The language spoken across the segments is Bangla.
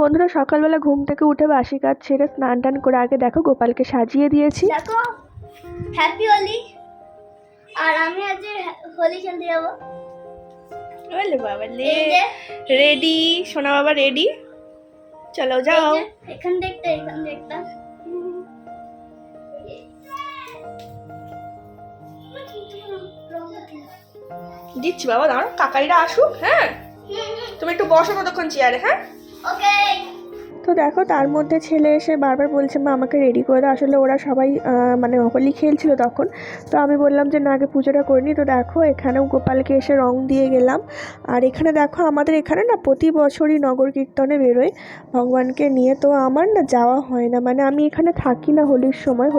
বন্ধুরা সকালবেলা ঘুম থেকে উঠে বাসি কাজ ছেড়ে স্নান টান করে আগে দেখো গোপালকে সাজিয়ে দিয়েছি। দেখো হ্যাপি হোলি। আর আমি আজ হোলি খেলতে যাবো। বলে বাবা লে রেডি সোনা বাবা রেডি, চলো যাও। এখান দেখতে দিচ্ছি বাবা, দাঁড়াও কাকাইরা আসুক। হ্যাঁ তুমি একটু বসো কতক্ষণ চেয়ারে। হ্যাঁ ওকে। তো দেখো তার মধ্যে ছেলে এসে বারবার বলছে মা আমাকে রেডি করে দাও। আসলে ওরা সবাই মানে হোলি খেলছিল তখন, তো আমি বললাম যে না আগে পুজোটা করে নিই। তো দেখো এখানেও গোপালকে এসে রং দিয়ে গেলাম। আর এখানে দেখো আমাদের এখানে না প্রতি বছরই নগর কীর্তনে বেরোয় ভগবানকে নিয়ে। তো আমার না যাওয়া হয় না, মানে আমি এখানে থাকি না হোলির সময়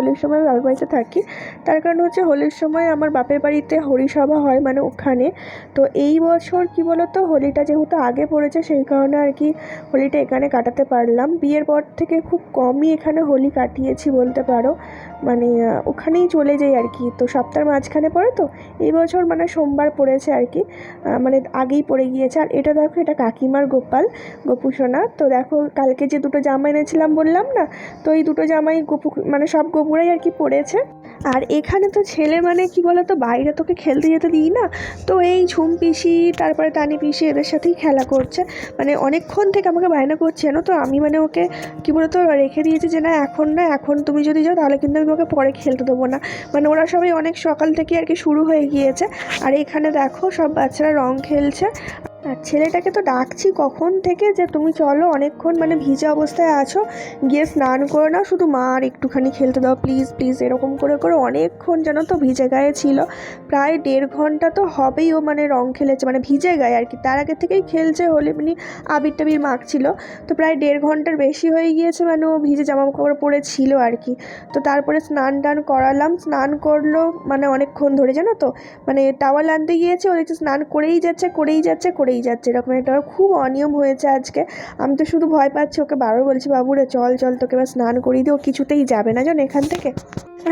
বাপের বাড়িতে থাকি। তার কারণ হচ্ছে হোলির সময় আমার বাপের বাড়িতে হরিসভা হয়, মানে ওখানে। তো এই বছর কি বলতো হোলিটা যেহেতু আগে পড়েছে সেই কারণে আর কি হোলিটা এখানে কাটাতে পারলাম। বিয়ের পর থেকে খুব কমই এখানে হোলি কাটিয়েছি বলতে পারো, মানে ওখানেই চলে যাই আর কি। তো সপ্তাহের মাঝখানে পড়ে, তো এই বছর মানে সোমবার পড়েছে আর কি, মানে আগেই পড়ে গিয়েছে। আর এটা দেখো এটা কাকিমার গোপাল গোপুসোনা। তো দেখো কালকে যে দুটো জামা এনেছিলাম বললাম না, তো এই দুটো জামাই গোপু মানে সব গোপুরাই আর কি পড়েছে। আর এখানে তো ছেলে মানে কি বলতো বাইরে তোকে খেলতে যেতে দিই না, তো এই ঝুম পিসি তারপরে তানি পিসি এদের সাথেই খেলা করছে। মানে অনেকক্ষণ থেকে আমাকে বায়না করছে জানো তো, আমি মানে ওকে কী বলতো রেখে দিয়েছি যে না এখন তুমি যদি যাও তাহলে কিন্তু আমি ওকে পরে খেলতে দেবো না। মানে ওরা সবাই অনেক সকাল থেকে আর কি শুরু হয়ে গিয়েছে। আর এখানে দেখো সব বাচ্চারা রং খেলছে। আর ছেলেটাকে তো ডাকছি কখন থেকে যে তুমি চলো, অনেকক্ষণ মানে ভিজে অবস্থায় আছো, গিয়ে স্নান করে নাও, শুধু মা আর একটুখানি খেলতে দাও প্লিজ প্লিজ, এরকম করে করে অনেকক্ষণ জানো তো ভিজে গায়ে ছিল। প্রায় 1.5 ঘন্টা তো হবেই ও মানে রং খেলেছে, মানে ভিজে গায়ে আর কি। তার আগে থেকেই খেলছে হোলি, মানে আবির টাবির মাখছিল। তো প্রায় 1.5 ঘন্টার বেশি হয়ে গিয়েছে, মানে ও ভিজে জামা কাপড় পরে ছিল আর কি। তো তারপরে স্নান টান করালাম, স্নান করলো মানে অনেকক্ষণ ধরে জানো তো, মানে টাওয়াল আনতে গিয়েছে, ও দেখছে স্নান করেই যাচ্ছে এরকম একটা খুব অনিয়ম হয়েছে আজকে। আমি তো শুধু ভয় পাচ্ছি, ওকে বারবার বলছি বাবুরে চল তোকে এবার স্নান করিয়ে দিও, কিছুতেই যাবে না জানো এখান থেকে।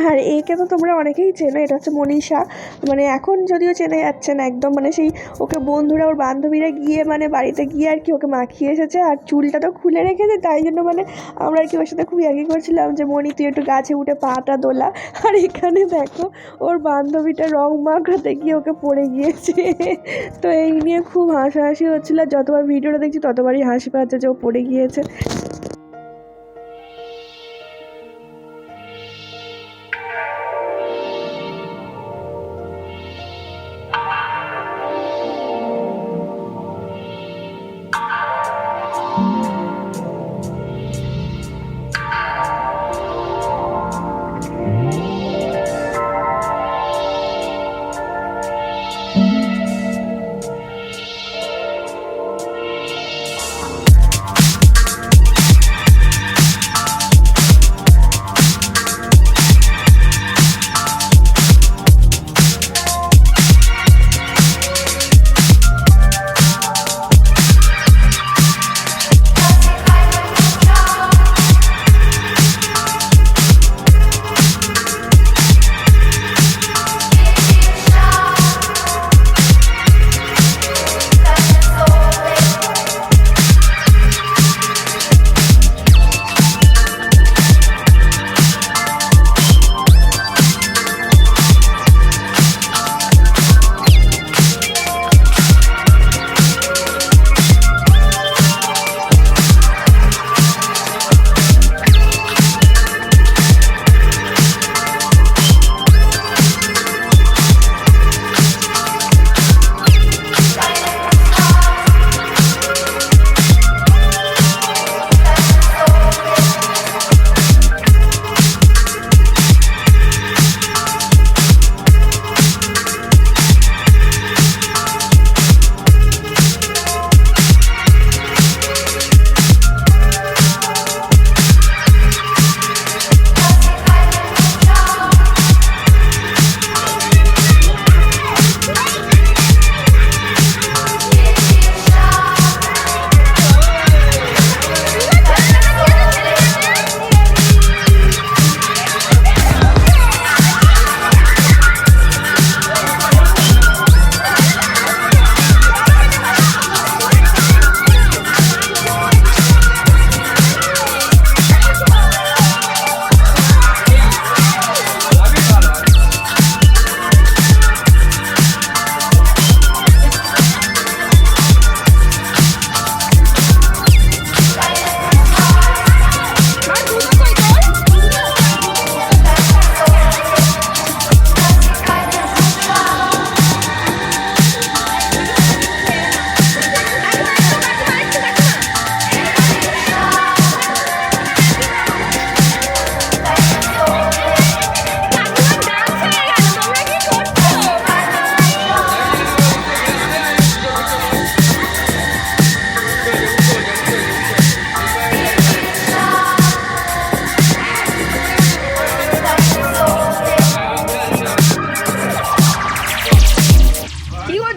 আর একে তো তোমরা অনেকেই চেনো, এটা হচ্ছে মনীষা। মানে এখন যদিও চেনা যাচ্ছে না একদম, মানে সেই ওকে বন্ধুরা ওর বান্ধবীরা গিয়ে মানে বাড়িতে গিয়ে আর কি ওকে মাখিয়ে এসেছে। আর চুলটা তো খুলে রেখেছে, তাই জন্য মানে আমরা আর কি ওর সাথে খুব ইয়ার্কি করছিলাম যে মনি তুই একটু গাছে উঠে পাটা দোলা। আর এখানে দেখো ওর বান্ধবীটা রং মাখাতে গিয়ে ওকে পড়ে গিয়েছে। তো এই নিয়ে খুব হাসাহাসি হচ্ছিল, যতবার ভিডিওটা দেখছি ততবারই হাসি পাচ্ছে যে ও পড়ে গিয়েছে।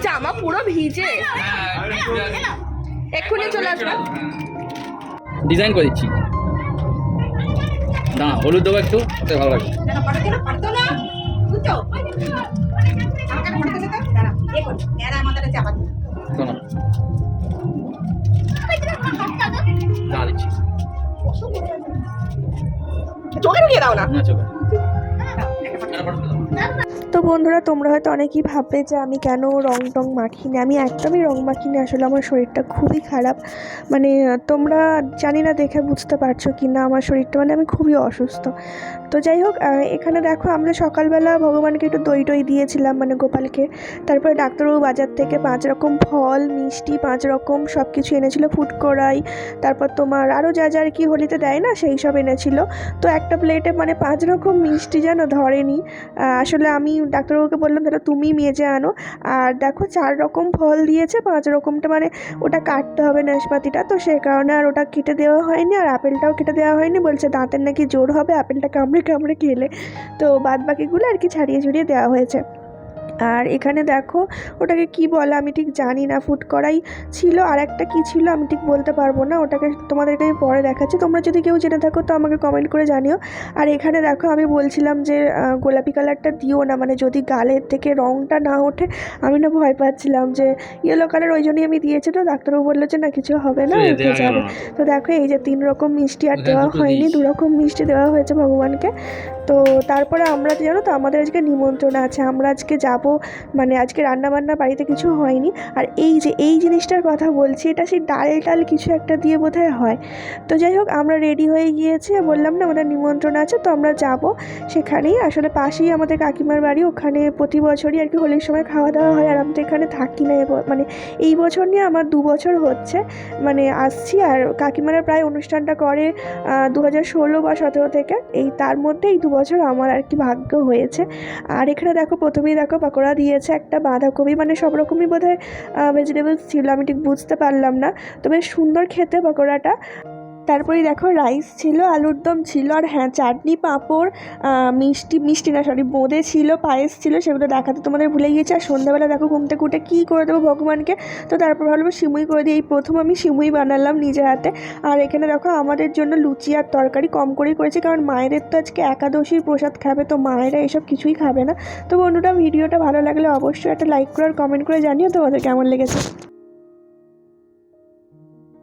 জামা পুরো ভিজে। এক্ষুনি চলে আসবে। ডিজাইন করে দিচ্ছি। না হলুদ দেবো একটু, ওতে ভালো লাগবে। শোনো, না দিচ্ছি চোখে ঢুকিয়ে দাও না। না চোখে। তো বন্ধুরা, তোমরা হয়তো অনেকেই ভাববে যে আমি কেন রং টং মাখিনি। আমি একদমই রং মাখিনি, আসলে আমার শরীরটা খুবই খারাপ। মানে তোমরা জানি না দেখে বুঝতে পারছো কি না আমার শরীরটা, মানে আমি খুবই অসুস্থ। তো যাই হোক, এখানে দেখো আমরা সকালবেলা ভগবানকে একটু দই টই দিয়েছিলাম, মানে গোপালকে। তারপরে ডাক্তারবাবু বাজার থেকে 5 রকম ফল, মিষ্টি 5 রকম সব কিছু এনেছিল, ফুড কড়াই, তারপর তোমার আরও যা যা আর কি হোলিতে দেয় না সেই সব এনেছিল। তো একটা প্লেটে মানে 5 রকম মিষ্টি যেন ধরেনি। আসলে আমি ডাক্তারবাবুকে বললাম দাদা তুমি মেজে আনো। আর দেখো 4 রকম ফল দিয়েছে, 5 রকমটা মানে ওটা কাটতে হবে নাশপাতিটা, তো সে কারণে আর ওটা কেটে দেওয়া হয়নি। আর আপেলটাও কেটে দেওয়া হয়নি, বলছে দাঁতের নাকি জোর হবে আপেলটা কামড়ে কামড়ে খেলে। তো বাদ বাকিগুলো আর কি ছাড়িয়ে ছড়িয়ে দেওয়া হয়েছে। আর এখানে দেখো ওটাকে কি বলে আমি ঠিক জানি না, ফুড কড়াই ছিল, আর একটা কী ছিল আমি ঠিক বলতে পারবো না, ওটাকে তোমাদেরকে আমি পরে দেখাচ্ছি। তোমরা যদি কেউ জেনে থাকো তো আমাকে কমেন্ট করে জানিও। আর এখানে দেখো আমি বলছিলাম যে গোলাপি কালারটা দিও না, মানে যদি গালের থেকে রঙটা না ওঠে। আমি না ভয় পাচ্ছিলাম যে ইয়েলো কালার, ওই জন্যই আমি দিয়েছি। তো ডাক্তারবাবু বললো যে না কিছু হবে না, উঠে যাবে। তো দেখো এই যে 3 রকম মিষ্টি আর দেওয়া হয়নি, 2 রকম মিষ্টি দেওয়া হয়েছে ভগবানকে। তো তারপরে আমরা জানো তো আমাদের আজকে নিমন্ত্রণ আছে, আমরা আজকে যাব, মানে আজকে রান্নাবান্না বাড়িতে কিছু হয়নি। আর এই যে এই জিনিসটার কথা বলছি, এটা সেই ডাল কিছু একটা দিয়ে বোধহয় হয়। তো যাই হোক আমরা রেডি হয়ে গিয়েছি, বললাম না আমাদের নিমন্ত্রণ আছে, তো আমরা যাব সেখানেই। আসলে পাশেই আমাদের কাকিমার বাড়ি, ওখানে প্রতি বছরই আর কি হোলির সময় খাওয়া দাওয়া হয়। আর আমি তো এখানে থাকি না, মানে এই বছর নিয়ে আমার 2 বছর হচ্ছে মানে আসছি। আর কাকিমারা প্রায় অনুষ্ঠানটা করে 2016 বা 17 থেকে, এই তার মধ্যে এই 2 বছর আমার আর কি ভাগ্য হয়েছে। আর এখানে দেখো প্রথমেই দেখো পকোড়া দিয়েছে, একটা বাঁধাকপি, মানে সব রকমই বোধহয় ভেজিটেবলস ছিল, আমি ঠিক বুঝতে পারলাম না, তবে সুন্দর খেতে পকোড়াটা। তারপরেই দেখো রাইস ছিল, আলুর দম ছিল, আর হ্যাঁ চাটনি পাঁপড়, মিষ্টি না সরি বোঁদে ছিল, পায়েস ছিল, সেগুলো দেখাতে তোমাদের ভুলে গিয়েছি। আর সন্ধ্যাবেলা দেখো ঘুম থেকে উঠে কী করে দেবো ভগবানকে, তো তারপর ভাবলাম সিমুই করে দিই। এই প্রথম আমি সিমুই বানালাম নিজের হাতে। আর এখানে দেখো আমাদের জন্য লুচি আর তরকারি কম করেই করেছি, কারণ মায়েদের তো আজকে একাদশীর প্রসাদ খাবে, তো মায়েরা এসব কিছুই খাবে না। তো বন্ধুরা, ভিডিওটা ভালো লাগলে অবশ্যই একটা লাইক করে আর কমেন্ট করে জানিও তোমাদের কেমন লেগেছে।